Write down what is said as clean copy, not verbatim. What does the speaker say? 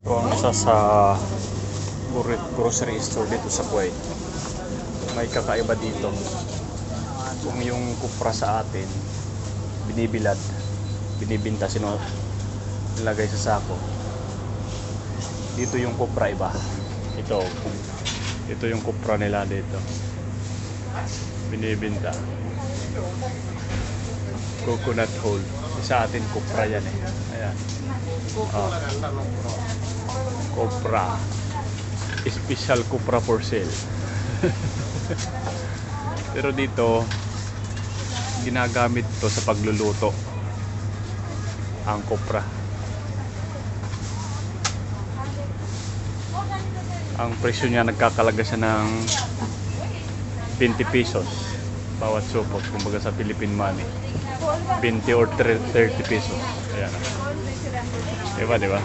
Ito ang isa sa grocery store dito sa Kuwait. May kakaiba dito. Kung yung kupra sa atin, binibilad, binibinta, nilagay sa sako. Dito yung kupra iba. Ito yung kupra nila dito. Binibinta. Coconut hull. Sa atin kupra yan eh. Ayan. Oh. Kupra. Special kupra for sale. Pero dito ginagamit to sa pagluluto ang kupra. Ang presyo niya nagkakalaga siya ng 20 pesos bawat supot, kumbaga sa Philippine money 20 or 30 pesos. Ayan. Diba?